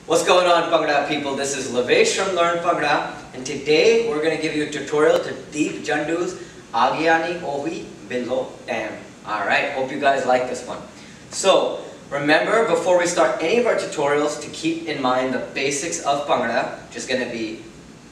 What's going on, Bhangra people? This is Lavesh from Learn Bhangra, and today we're going to give you a tutorial to Deep Jandu's Ohi Billo Dam. Alright, hope you guys like this one. So, remember, before we start any of our tutorials, to keep in mind the basics of Bhangra. Just going to be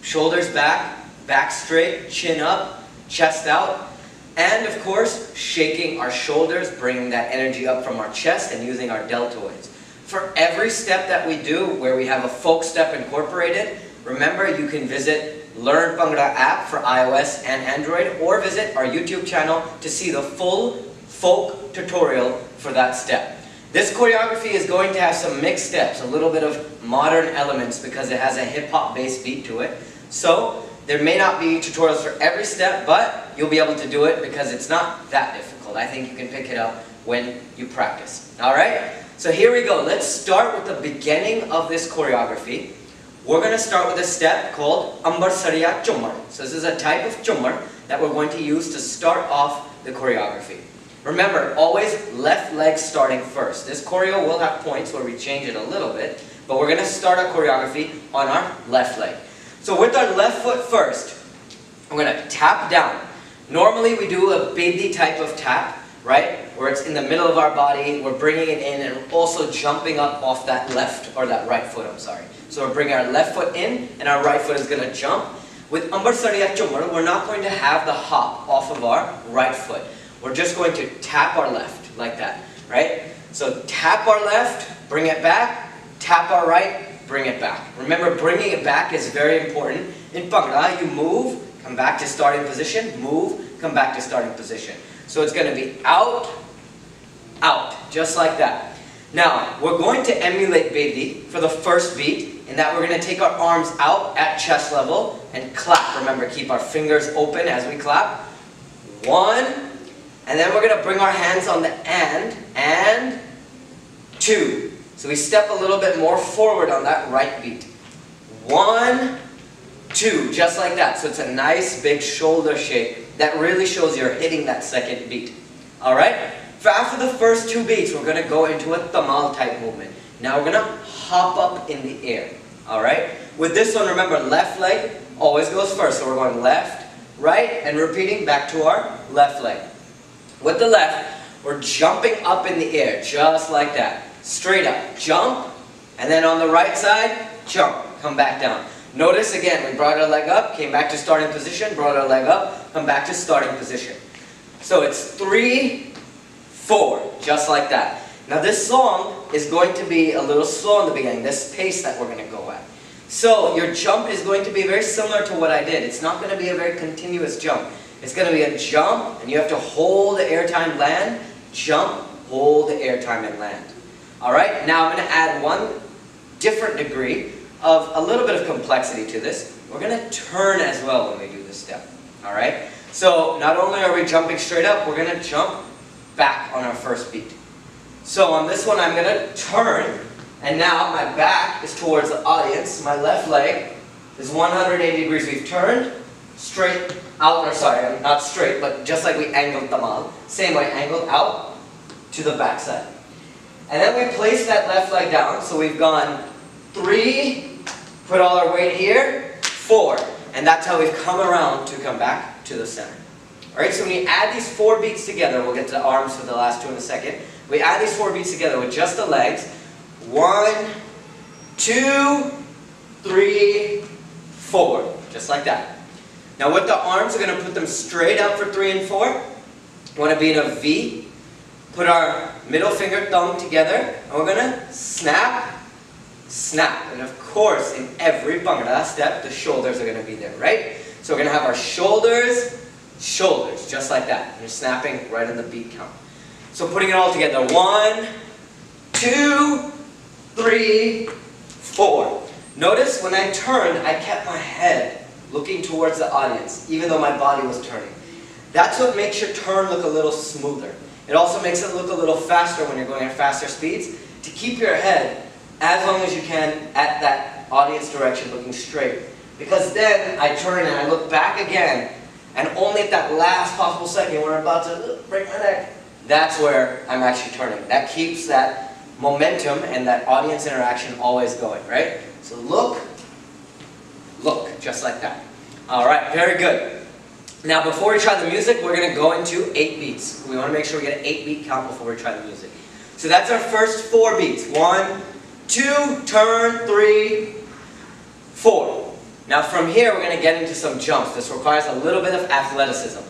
shoulders back, back straight, chin up, chest out, and of course, shaking our shoulders, bringing that energy up from our chest and using our deltoids. For every step that we do where we have a folk step incorporated, remember you can visit Learn Bhangra App for iOS and Android, or visit our YouTube channel to see the full folk tutorial for that step. This choreography is going to have some mixed steps, a little bit of modern elements because it has a hip-hop based beat to it. So there may not be tutorials for every step, but you'll be able to do it because it's not that difficult. I think you can pick it up when you practice. Alright? So here we go. Let's start with the beginning of this choreography. We're going to start with a step called Ambersariya Jhummar. So this is a type of Jhummar that we're going to use to start off the choreography. Remember, always left leg starting first. This choreo will have points where we change it a little bit, but we're going to start our choreography on our left leg. So with our left foot first, we're going to tap down. Normally we do a Bedi type of tap, right? Where it's in the middle of our body, we're bringing it in and also jumping up off that left, or that right foot, I'm sorry. So we're bringing our left foot in and our right foot is going to jump. With Ambersariya Jhummar, we're not going to have the hop off of our right foot. We're just going to tap our left, like that, right? So tap our left, bring it back, tap our right, bring it back. Remember, bringing it back is very important. In Bhangra, you move, come back to starting position, move, come back to starting position. So it's going to be out, out, just like that. Now, we're going to emulate Bedi for the first beat, in that we're going to take our arms out at chest level and clap. Remember, keep our fingers open as we clap. 1, and then we're going to bring our hands on the and 2. So we step a little bit more forward on that right beat. 1, 2, just like that. So it's a nice big shoulder shake that really shows you're hitting that second beat. Alright? For after the first 2 beats, we're going to go into a Dhamaal type movement. Now we're going to hop up in the air. Alright? With this one, remember, left leg always goes first. So we're going left, right, and repeating back to our left leg. With the left, we're jumping up in the air, just like that. Straight up, jump, and then on the right side, jump, come back down. Notice again, we brought our leg up, came back to starting position, brought our leg up, come back to starting position. So it's 3, 4, just like that. Now this song is going to be a little slow in the beginning, this pace that we're going to go at. So your jump is going to be very similar to what I did. It's not going to be a very continuous jump. It's going to be a jump, and you have to hold the airtime, land, jump, hold the airtime, and land. Alright, now I'm going to add one different degree of a little bit of complexity to this. We're going to turn as well when we do this step. Alright? So not only are we jumping straight up, we're going to jump back on our first beat. So on this one I'm going to turn, and now my back is towards the audience. My left leg is 180 degrees. We've turned straight out, or sorry, not straight, but just like we angled Dhamaal. Same way, angled out to the back side. And then we place that left leg down, so we've gone 3, put all our weight here, 4, and that's how we've come around to come back to the center. Alright, so when you add these 4 beats together, we'll get to the arms for the last 2 in a second. We add these 4 beats together with just the legs. 1, 2, 3, 4, just like that. Now with the arms, we're going to put them straight up for 3 and 4. We want to be in a V. Put our middle finger, thumb together, and we're going to snap, snap. And of course, in every Bhangra step, the shoulders are going to be there, right? So we're going to have our shoulders, shoulders, just like that. And you're snapping right on the beat count. So putting it all together. 1, 2, 3, 4. Notice when I turned, I kept my head looking towards the audience, even though my body was turning. That's what makes your turn look a little smoother. It also makes it look a little faster when you're going at faster speeds, to keep your head as long as you can at that audience direction, looking straight. Because then I turn and I look back again, and only at that last possible second when I'm about to break my neck, that's where I'm actually turning. That keeps that momentum and that audience interaction always going, right? So look, just like that. All right, very good. Now before we try the music, we're going to go into 8 beats. We want to make sure we get an 8-beat count before we try the music. So that's our first 4 beats. 1, 2, turn, 3, 4. Now from here, we're going to get into some jumps. This requires a little bit of athleticism.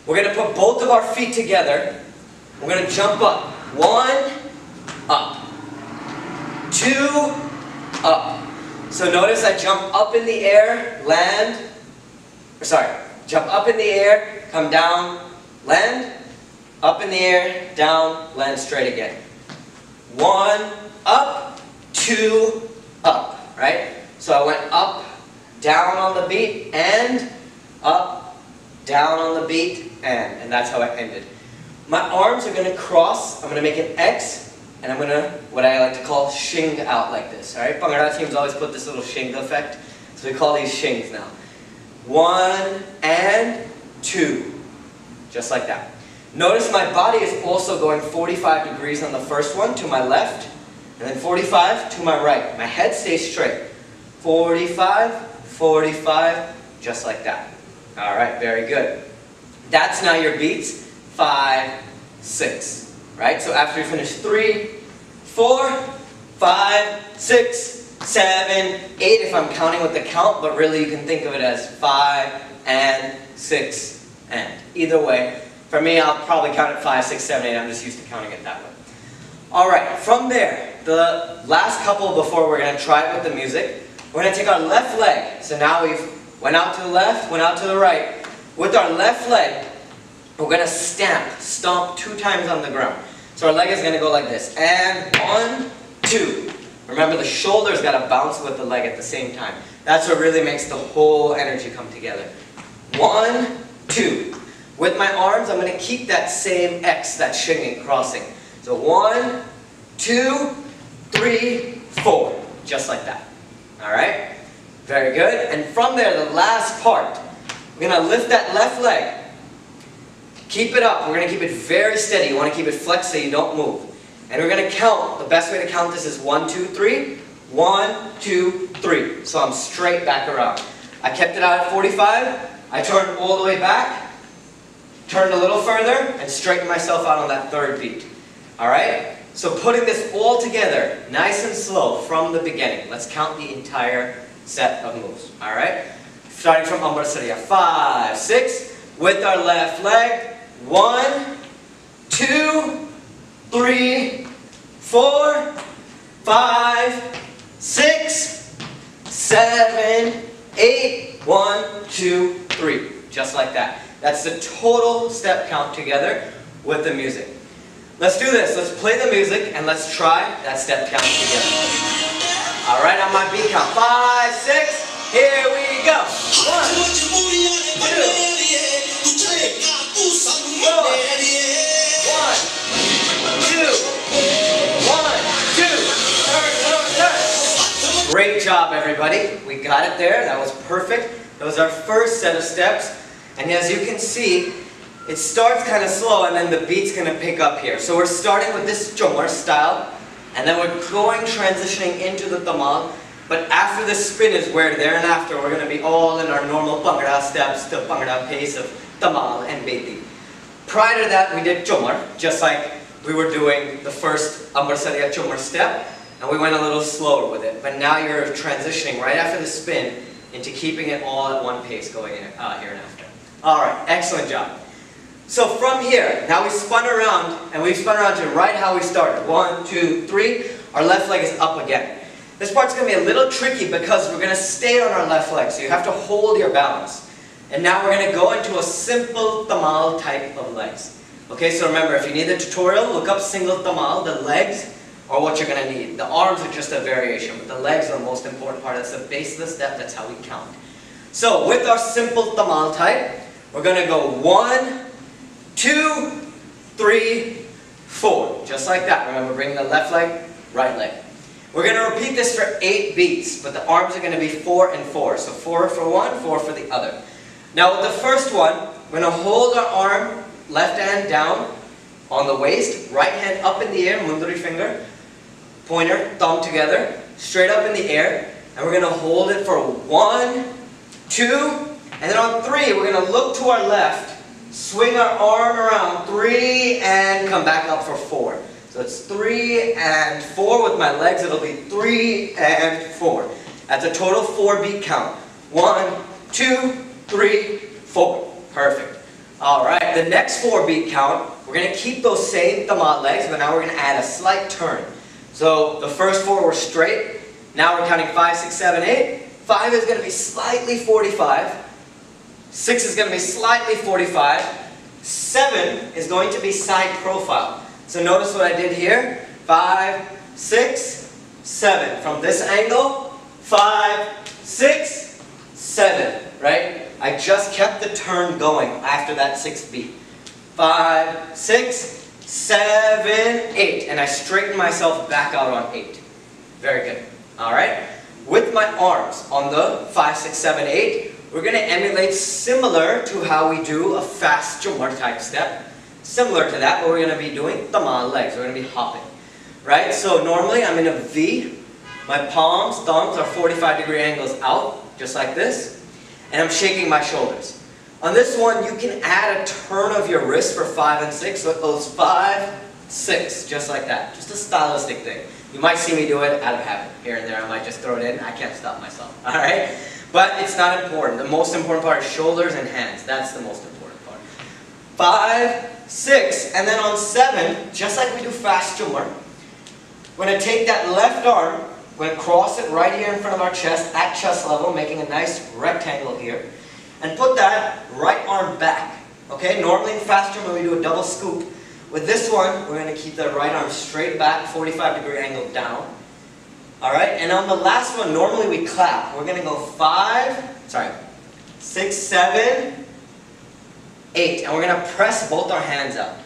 We're going to put both of our feet together. We're going to jump up. 1, up. 2, up. So notice I jump up in the air, land, jump up in the air, come down, land, up in the air, down, land straight again. 1, up, 2, up, right? So I went up, down on the beat, and up, down on the beat, and that's how I ended. My arms are going to cross, I'm going to make an X, and I'm going to, what I like to call, shing out like this, alright? Bhangra teams always put this little shing effect, so we call these shings now. 1 and 2, just like that. Notice my body is also going 45 degrees on the first one to my left, and then 45 to my right. My head stays straight. 45, 45, just like that. Alright, very good. That's now your beats, 5, 6. Right? So after you finish 3, 4, 5, 6, 7, 8 if I'm counting with the count, but really you can think of it as 5 and 6 and. Either way, for me I'll probably count it 5, 6, 7, 8. I'm just used to counting it that way. Alright, from there, the last couple before we're going to try it with the music, we're going to take our left leg. So now we've went out to the left, went out to the right. With our left leg, we're going to stomp 2 times on the ground. So our leg is going to go like this. And 1, 2. Remember, the shoulder's got to bounce with the leg at the same time. That's what really makes the whole energy come together. 1, 2. With my arms, I'm going to keep that same X, that shinging, crossing. So 1, 2, 3, 4. Just like that. Alright? Very good. And from there, the last part, we're going to lift that left leg. Keep it up. We're going to keep it very steady. You want to keep it flexed so you don't move. And we're going to count. The best way to count this is 1, 2, 3. 1, 2, 3. So I'm straight back around. I kept it out at 45. I turned all the way back. Turned a little further. And straightened myself out on that 3rd beat. Alright? So putting this all together, nice and slow from the beginning. Let's count the entire set of moves. Alright? Starting from Ambersariya. 5, 6. With our left leg. 1, 2, 3, 4, 5, 6, 7, 8. 1, 2, 3. Just like that. That's the total step count together with the music. Let's do this. Let's play the music and let's try that step count together. Alright, on my beat count. 5, 6. Here we go. 1, 2, 3. 4, 1, 2, 1, 2, turn. Great job, everybody. We got it there. That was perfect. That was our first set of steps. And as you can see, it starts kind of slow and then the beat's going to pick up here. So we're starting with this Jhummar style, and then we're transitioning into the Dhamaal. But after the spin is where there and after we're going to be all in our normal Bhangra steps to Bhangra pace of Dhamaal and Bedi. Prior to that, we did Jhummar, just like we were doing the first Ambersariya Jhummar step, and we went a little slower with it. But now you're transitioning right after the spin into keeping it all at one pace going in, here and after. Alright, excellent job. So from here, now we spun around, and we've spun around to right how we started. 1, 2, 3. Our left leg is up again. This part's going to be a little tricky because we're going to stay on our left leg, so you have to hold your balance. And now we're going to go into a simple Dhamaal type of legs. Okay, so remember, if you need the tutorial, look up single Dhamaal. The legs are what you're going to need. The arms are just a variation, but the legs are the most important part. That's the base of the step. That's how we count. So with our simple Dhamaal type, we're going to go 1, 2, 3, 4. Just like that. Remember, bring the left leg, right leg. We're going to repeat this for 8 beats, but the arms are going to be 4 and 4. So 4 for one, 4 for the other. Now with the first one, we're going to hold our arm, left hand down on the waist, right hand up in the air, mundari finger. pointer, thumb together, straight up in the air, and we're going to hold it for 1, 2, and then on 3, we're going to look to our left, swing our arm around, 3, and come back up for 4. So it's 3 and 4 with my legs, it'll be 3 and 4. That's a total 4 beat count. 1, 2, 3, 4. Perfect. Alright, the next 4 beat count, we're going to keep those same Dhamaal legs, but now we're going to add a slight turn. So the first 4 were straight, now we're counting 5, 6, 7, 8. 5 is going to be slightly 45. 6 is going to be slightly 45. 7 is going to be side profile. So notice what I did here. 5, 6, 7. From this angle, 5, 6, 7. Right? I just kept the turn going after that 6th beat. 5, 6, 7, 8. And I straightened myself back out on 8. Very good. Alright? With my arms on the 5, 6, 7, 8, we're going to emulate similar to how we do a fast Jhummar type step. Similar to that, but we're going to be doing Dhamaal legs. We're going to be hopping. Right? So normally I'm in a V. My palms, thumbs are 45-degree angles out, just like this. And I'm shaking my shoulders. On this one, you can add a turn of your wrist for 5 and 6. So it goes 5, 6, just like that. Just a stylistic thing. You might see me do it out of habit. Here and there, I might just throw it in. I can't stop myself. Alright? But it's not important. The most important part is shoulders and hands. That's the most important part. 5, 6, and then on 7, just like we do fast Jhummar, we're going to take that left arm, we're going to cross it right here in front of our chest, at chest level, making a nice rectangle here, and put that right arm back. Okay, normally in fast Jhummar we do a double scoop. With this one, we're going to keep the right arm straight back, 45-degree angle down. Alright, and on the last one, normally we clap. We're going to go 6, 7, 8. And we're going to press both our hands out.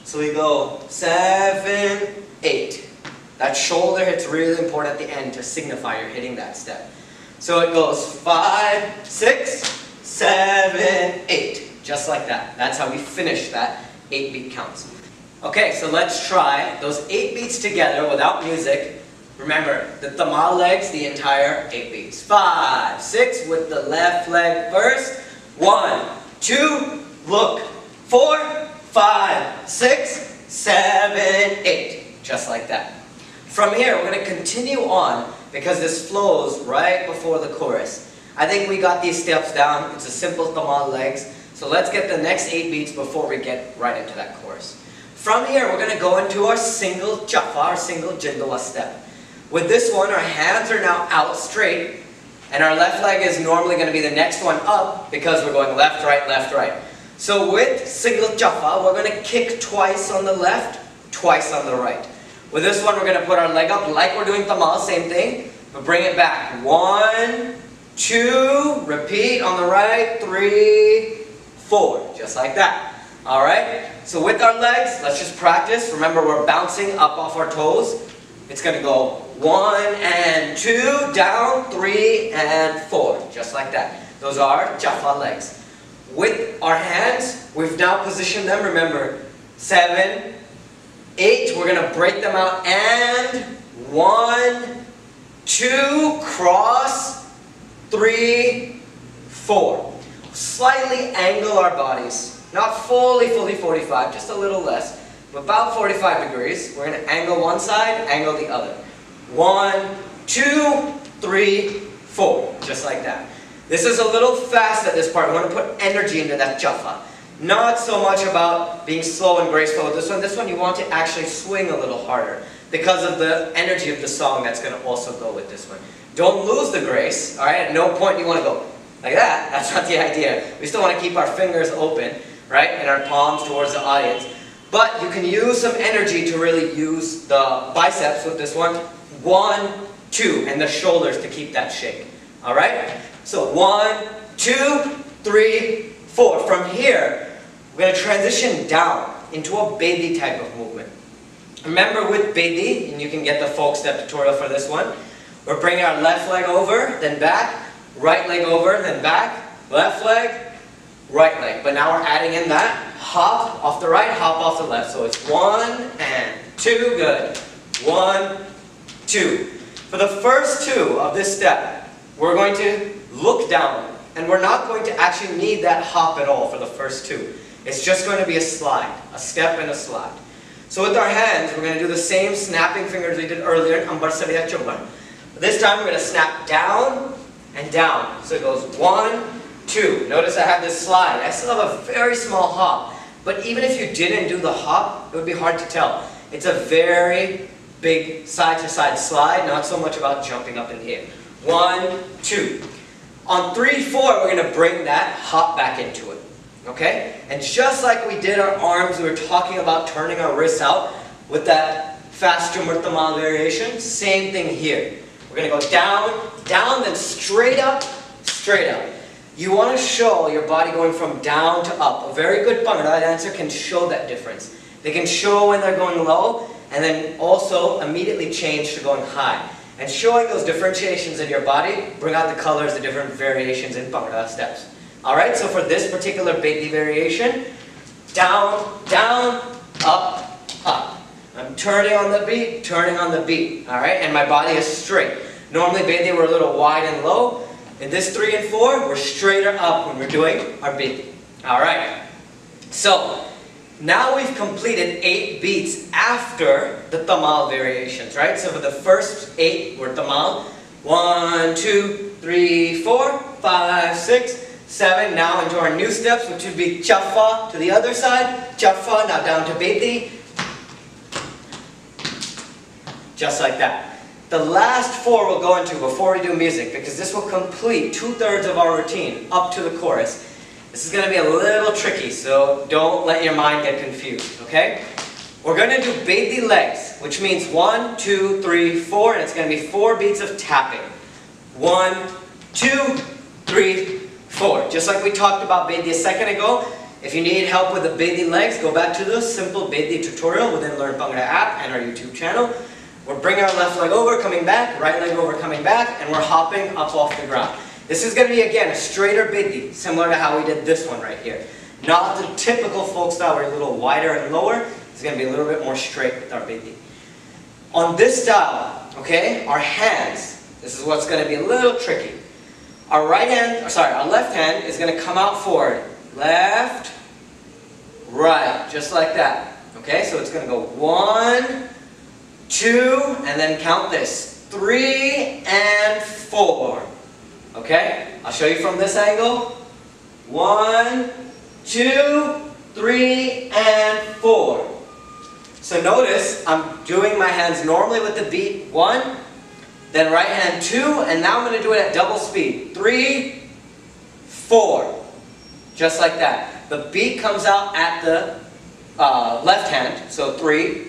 So we go 7, 8. That shoulder hit's really important at the end to signify you're hitting that step. So it goes 5, 6, 7, 8. Just like that. That's how we finish that 8 beat counts. Okay, so let's try those 8 beats together without music. Remember, the Dhamaal legs, the entire 8 beats. 5, 6 with the left leg first. 1, 2, look. 4, 5, 6, 7, 8. Just like that. From here, we're going to continue on because this flows right before the chorus. I think we got these steps down. It's a simple Dhamaal legs. So let's get the next 8 beats before we get right into that chorus. From here, we're going to go into our single Chaffa, our single Jindua step. With this one, our hands are now out straight, and our left leg is normally going to be the next one up because we're going left, right, left, right. So with single Chaffa, we're going to kick twice on the left, twice on the right. With this one, we're going to put our leg up like we're doing Dhamaal, same thing, but bring it back. 1, 2, repeat on the right, 3, 4, just like that. Alright, so with our legs, let's just practice. Remember, we're bouncing up off our toes. It's going to go 1 and 2, down, 3 and 4, just like that. Those are Chaffa legs. With our hands, we've now positioned them. Remember, 7, 8, we're going to break them out, and 1, 2, cross, 3, 4. Slightly angle our bodies. Not fully 45, just a little less. About 45 degrees. We're going to angle one side, angle the other. 1, 2, 3, 4. Just like that. This is a little fast at this part. We want to put energy into that Chaffa. Not so much about being slow and graceful with this one. This one you want to actually swing a little harder because of the energy of the song that's going to also go with this one. Don't lose the grace. Alright? At no point you want to go like that. That's not the idea. We still want to keep our fingers open, right? And our palms towards the audience. But you can use some energy to really use the biceps with this one. 1, 2, and the shoulders to keep that shake. Alright? So 1, 2, 3, 4. From here, we're going to transition down into a Bedi type of movement. Remember with Bedi, and you can get the folk step tutorial for this one, we're bringing our left leg over, then back, right leg over, then back, left leg, right leg. But now we're adding in that hop off the right, hop off the left. So it's 1 and 2, good. 1, 2. For the first 2 of this step, we're going to look down, and we're not going to actually need that hop at all for the first 2. It's just going to be a slide, a step and a slide. So with our hands, we're going to do the same snapping fingers we did earlier in Ambersariya Jhummar. This time we're going to snap down and down. So it goes 1, 2. Notice I have this slide. I still have a very small hop. But even if you didn't do the hop, it would be hard to tell. It's a very big side-to-side slide, not so much about jumping up in the air. 1, 2. On 3, 4, we're going to bring that hop back into it. Okay? And just like we did our arms, we were talking about turning our wrists out with that fast Jhummar Dhamaal variation. Same thing here. We're going to go down, down, then straight up, straight up. You want to show your body going from down to up. A very good Bhangra dancer can show that difference. They can show when they're going low, and then also immediately change to going high. And showing those differentiations in your body, bring out the colors, the different variations in Bhangra steps. Alright, so for this particular Bedi variation, down, down, up, up. I'm turning on the beat, turning on the beat. Alright, and my body is straight. Normally Bedi we're a little wide and low. In this 3 and 4, we're straighter up when we're doing our Bedi. Alright, so now we've completed 8 beats after the Dhamaal variations, right? So for the first 8, we're Dhamaal. 1, 2, 3, 4, 5, 6, 7. Now into our new steps, which would be Chaffa to the other side. Chaffa, now down to Bedi. Just like that. The last 4 we'll go into before we do music, because this will complete 2/3 of our routine up to the chorus. This is going to be a little tricky, so don't let your mind get confused, okay? We're going to do Bedi legs, which means 1, 2, 3, 4, and it's going to be 4 beats of tapping. 1, 2, 3, 4. Just like we talked about Bedi a second ago, if you need help with the Bedi legs, go back to the simple Bedi tutorial within Learn Bhangra App and our YouTube channel. We're bringing our left leg over, coming back, right leg over, coming back, and we're hopping up off the ground. This is going to be, again, a straighter Bedi, similar to how we did this one right here. Not the typical folk style where you're a little wider and lower. It's going to be a little bit more straight with our Bedi. On this style, okay, our hands, this is what's going to be a little tricky. Our our left hand is going to come out forward. Left, right, just like that. Okay, so it's going to go 1, 2, and then count this. 3 and 4. Okay, I'll show you from this angle. 1, 2, 3, and 4. So notice I'm doing my hands normally with the beat. 1, then right hand 2, and now I'm going to do it at double speed. 3, 4. Just like that. The beat comes out at the left hand, so 3,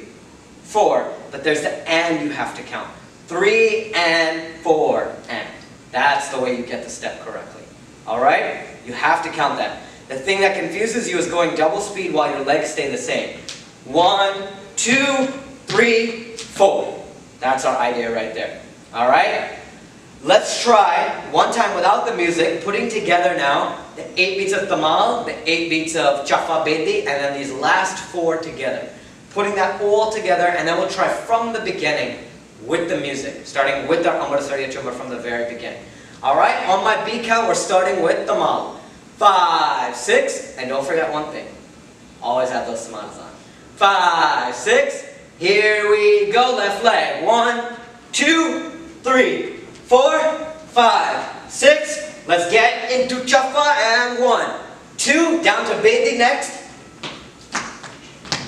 4. But there's the and you have to count. 3 and 4 and. That's the way you get the step correctly. Alright? You have to count that. The thing that confuses you is going double speed while your legs stay the same. 1, 2, 3, 4. That's our idea right there. Alright? Let's try one time without the music, putting together now the 8 beats of Dhamaal, the 8 beats of Chaffa Bedi, and then these last 4 together. Putting that all together, and then we'll try from the beginning with the music, starting with our Ambersariya Jhummar from the very beginning. Alright, on my beat count, we're starting with Dhamaal. 5, 6, and don't forget one thing. Always have those smiles on. 5, 6, here we go, left leg. 1, 2, 3, 4, 5, 6. Let's get into Chaffa, and 1, 2, down to Bedi next.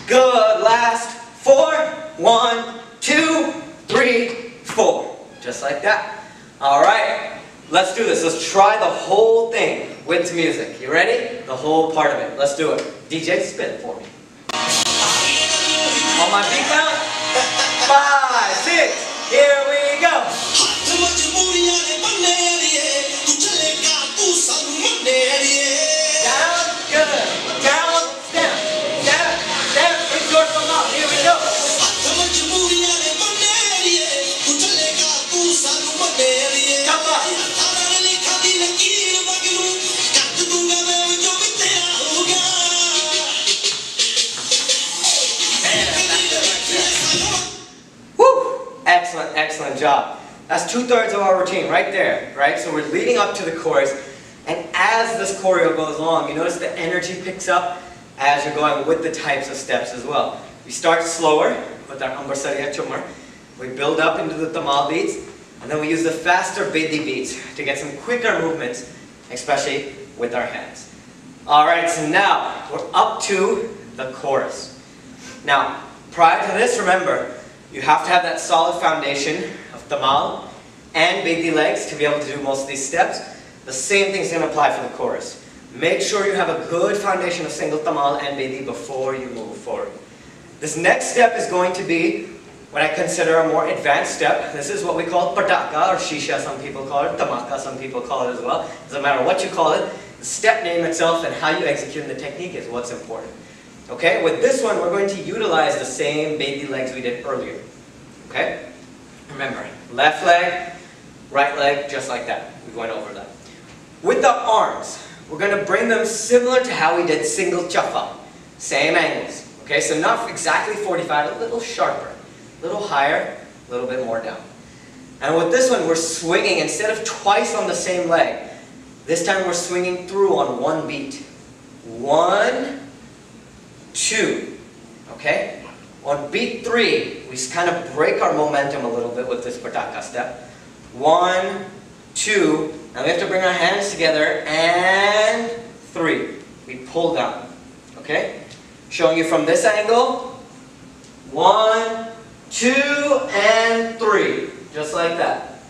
Good, last 4, 1, 2, 3, 4. Just like that. Alright, let's do this. Let's try the whole thing with music. You ready? The whole part of it. Let's do it. DJ, spin it for me. On my beat count. 5, 6. Here we go. Down, good. Down, step, step, step. It's your Dhamaal. Here we go. Excellent, excellent 2/3 of our routine right there, right? So we're leading up to the chorus, and as this choreo goes along, you notice the energy picks up as you're going with the types of steps as well. We start slower with our Ambersariya Jhummar. We build up into the Dhamaal beats, and then we use the faster Bedi beats to get some quicker movements, especially with our hands. Alright, so now we're up to the chorus. Now, prior to this, remember, you have to have that solid foundation of Dhamaal and Bedi legs to be able to do most of these steps. The same thing's going to apply for the chorus. Make sure you have a good foundation of single Dhamaal and Bedi before you move forward. This next step is going to be what I consider a more advanced step. This is what we call Pataka or Shisha, some people call it, Tamaka, some people call it as well. Doesn't matter what you call it, the step name itself and how you execute the technique is what's important. Okay, with this one we're going to utilize the same Bedi legs we did earlier. Okay, remember, left leg, right leg, just like that. We went over that. With the arms, we're going to bring them similar to how we did single Chaffa. Same angles. Okay, so not exactly 45, a little sharper. A little higher, a little bit more down. And with this one, we're swinging instead of twice on the same leg. This time we're swinging through on one beat. 1, 2. Okay? On beat 3, we kind of break our momentum a little bit with this Pataka step. 1, 2, and we have to bring our hands together, and 3. We pull down. Okay? Showing you from this angle. 1, 2, and 3. Just like that.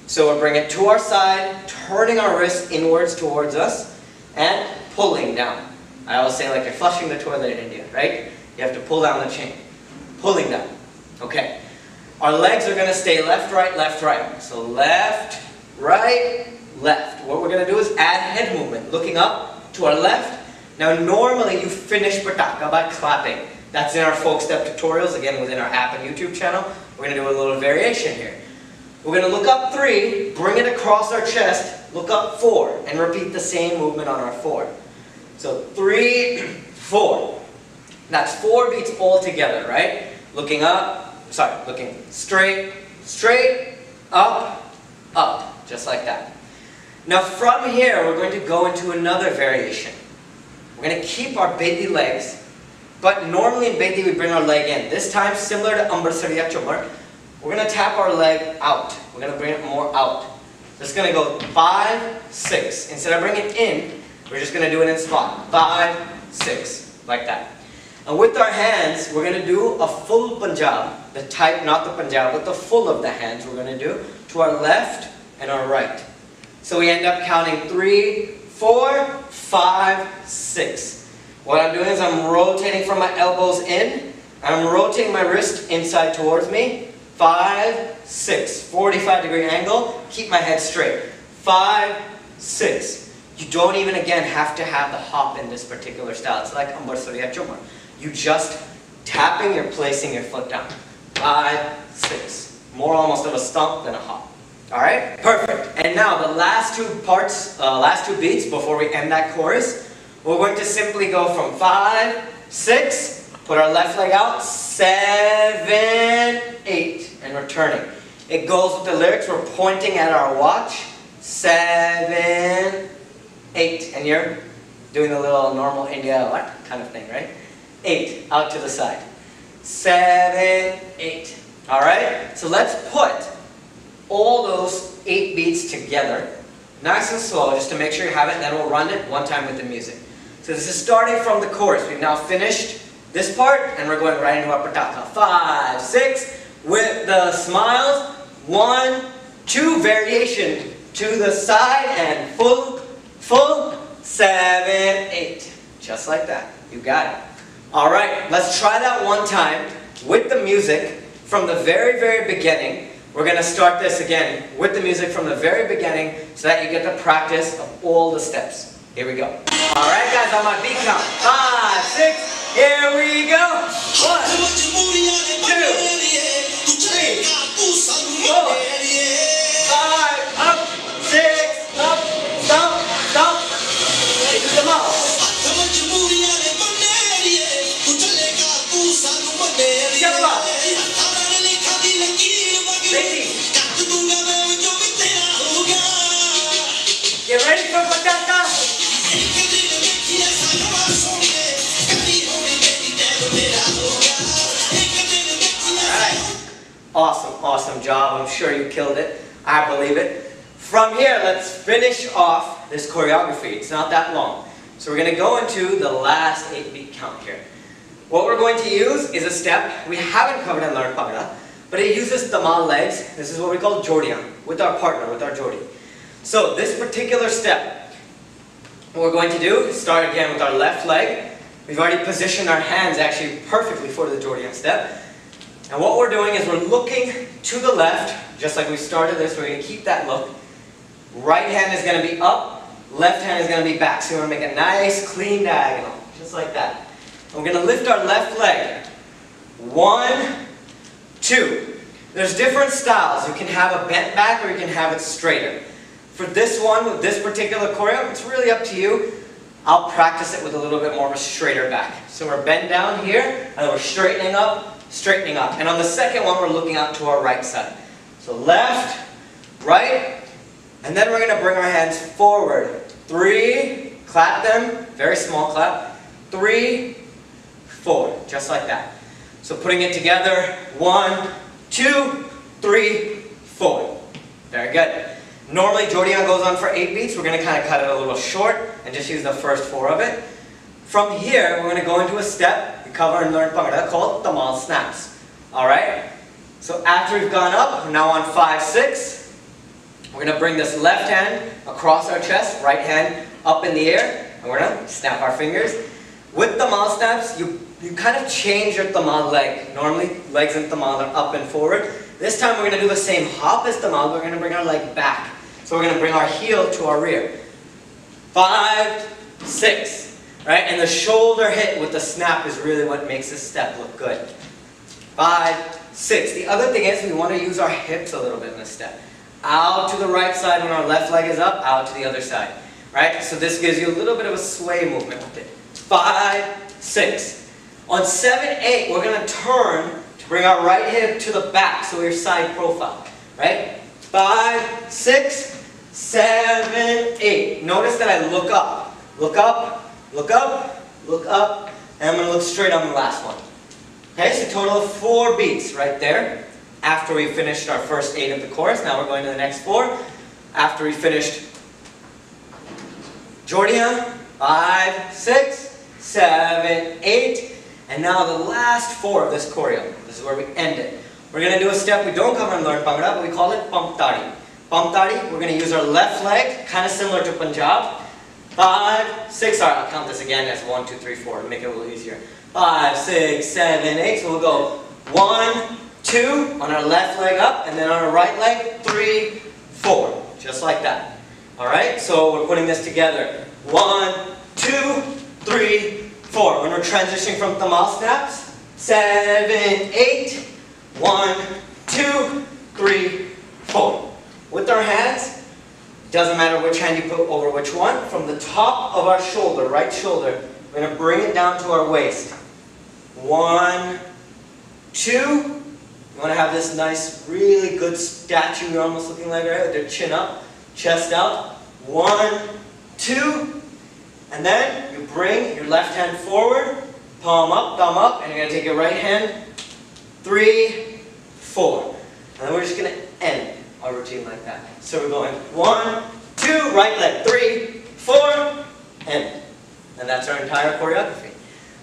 So we'll bring it to our side, turning our wrist inwards towards us, and pulling down. I always say like you're flushing the toilet in India, right? You have to pull down the chain. Pulling down. Okay. Our legs are going to stay left, right, left, right. So left, right, left. What we're going to do is add head movement. Looking up to our left. Now normally you finish Pataka by clapping. That's in our folk step tutorials, again within our app and YouTube channel. We're going to do a little variation here. We're going to look up 3, bring it across our chest, look up 4, and repeat the same movement on our 4. So 3, 4. That's 4 beats all together, right? Looking up, looking straight, straight, up, up, just like that. Now from here, we're going to go into another variation. We're going to keep our Bedi legs, but normally in Bedi we bring our leg in. This time, similar to Ambersariya Jhummar, we're going to tap our leg out. We're going to bring it more out. So it's going to go 5, 6. Instead of bringing it in, we're just going to do it in spot. 5, 6, like that. And with our hands, we're going to do a full Punjab. The type, not the Punjab, but the full of the hands we're going to do to our left and our right. So we end up counting 3, 4, 5, 6. What I'm doing is I'm rotating from my elbows in. I'm rotating my wrist inside towards me. 5, 6. 45-degree angle. Keep my head straight. 5, 6. You don't even, again, have to have the hop in this particular style. It's like Ambersariya Jhummar. You just tapping, you're placing your foot down. 5, 6. More almost of a stomp than a hop. Alright? Perfect. And now the last two parts, last two beats before we end that chorus, we're going to simply go from 5, 6, put our left leg out, 7, 8, and returning. It goes with the lyrics, we're pointing at our watch, 7, 8, and you're doing the little normal India what kind of thing, right? 8, out to the side. 7, 8. Alright? So let's put all those 8 beats together, nice and slow, just to make sure you have it, and then we'll run it one time with the music. So this is starting from the chorus. We've now finished this part, and we're going right into our Pataka. 5, 6, with the smiles. 1, 2, variation to the side, and full, 7, 8. Just like that. You got it. Alright, let's try that one time with the music from the very, very beginning. We're going to start this again with the music from the very beginning so that you get the practice of all the steps. Here we go. Alright guys, on my beat count. 5, 6, here we go. 1, 2, 3, 4, 5, up, 6, up, stomp, stomp. This is the mouth. Chaffa. Bedi. awesome job. I'm sure you killed it. I believe it. From here, let's finish off this choreography. It's not that long. So we're going to go into the last 8-beat count here. What we're going to use is a step we haven't covered in Learn Bhangra, but it uses Dhamaal legs. This is what we call Jodiyaan, with our partner, with our Jodi. So this particular step, what we're going to do is start again with our left leg. We've already positioned our hands actually perfectly for the Jodiyaan step. And what we're doing is we're looking to the left, just like we started this. We're going to keep that look. Right hand is going to be up, left hand is going to be back. So we're going to make a nice clean diagonal, just like that. And we're going to lift our left leg. 1, 2. There's different styles. You can have a bent back or you can have it straighter. For this one, with this particular choreo, it's really up to you. I'll practice it with a little bit more of a straighter back. So we're bent down here, and we're straightening up, straightening up. And on the second one, we're looking out to our right side. So left, right, and then we're going to bring our hands forward. 3, clap them, very small clap. 3, 4, just like that. So putting it together, 1, 2, 3, 4. Very good. Normally Jodiyaan goes on for 8 beats. We're going to kind of cut it a little short and just use the first 4 of it. From here, we're going to go into a step we cover in Learn Bhangra called Dhamaal Snaps. Alright? So after we've gone up, we're now on 5, 6. We're going to bring this left hand across our chest, right hand up in the air, and we're going to snap our fingers. With Dhamaal Snaps, you kind of change your Dhamaal leg. Normally, legs in Dhamaal are up and forward. This time we're going to do the same hop as Dhamaal, but we're going to bring our leg back. So we're going to bring our heel to our rear. 5, 6. Right? And the shoulder hit with the snap is really what makes this step look good. 5, 6. The other thing is we want to use our hips a little bit in this step. Out to the right side when our left leg is up, out to the other side. Right? So this gives you a little bit of a sway movement with it. 5, 6. On 7, 8, we're going to turn to bring our right hip to the back, so we're side profile. Right? 5, 6, 7, 8. Notice that I look up. Look up, look up, look up, and I'm going to look straight on the last one. Okay, so total of 4 beats right there. After we finished our first 8 of the chorus, now we're going to the next 4. After we finished Jodiyaan, 5, 6, 7, 8, and now the last 4 of this choreo. This is where we end it. We're going to do a step we don't cover in Learn Bhangra, but we call it Tari. Tari, we're going to use our left leg, kind of similar to Punjab. 5, 6, alright, I'll count this again as 1, 2, 3, 4 to make it a little easier. 5, 6, 7, 8, so we'll go 1, 2 on our left leg up, and then on our right leg, 3, 4, just like that. Alright, so we're putting this together. 1, 2, 3, 4. When we're transitioning from Dhamaal Snaps, 7, 8, 1, 2, 3, 4. With our hands, doesn't matter which hand you put over which one, from the top of our shoulder, right shoulder, we're going to bring it down to our waist. 1, 2. You want to have this nice, really good statue you're almost looking like, right? With your chin up, chest out. 1, 2. And then you bring your left hand forward, palm up, and you're going to take your right hand. 3, 4. And then we're just going to end our routine like that. So we're going 1, 2, right leg, 3, 4, end. And that's our entire choreography.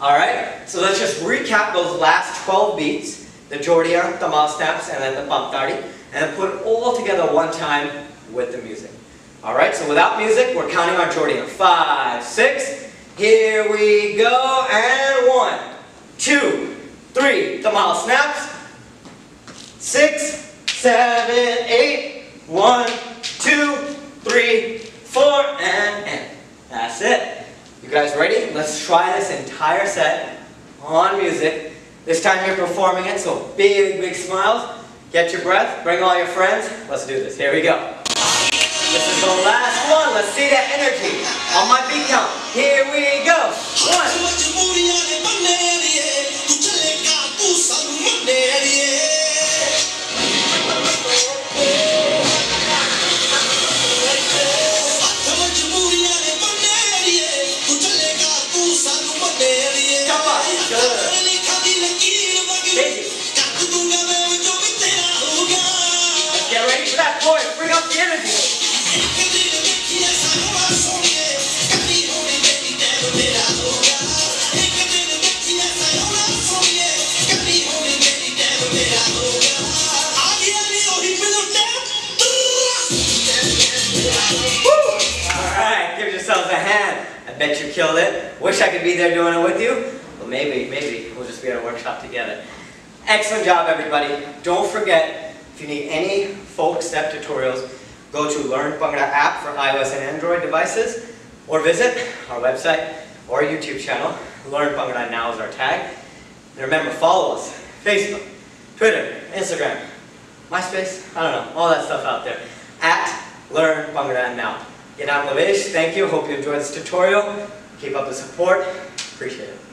Alright, so let's just recap those last 12 beats, the Jodiyaan, Dhamaal Snaps, and then the Tari, and put it all together one time with the music. Alright, so without music, we're counting our Jodiyaan. 5, 6, here we go, and 1, 2, 3, Dhamaal Snaps, 6, 7, 8, 1, 2, 3, 4, and end. That's it. You guys ready? Let's try this entire set on music. This time you're performing it, so big smiles. Get your breath, bring all your friends. Let's do this. Here we go. This is the last one. Let's see that energy. On my beat count. Here we go. 1. Chaffa. Good. a hand. I bet you killed it. Wish I could be there doing it with you. But maybe we'll just be at a workshop together. Excellent job, everybody. Don't forget, if you need any folk step tutorials, go to Learn Bhangra App for iOS and Android devices, or visit our website or YouTube channel. Learn Bhangra now is our tag. And remember, follow us. Facebook, Twitter, Instagram, MySpace, I don't know, all that stuff out there. At Learn Bhangra now. Again, I'm Lavesh. Thank you. Hope you enjoyed this tutorial. Keep up the support. Appreciate it.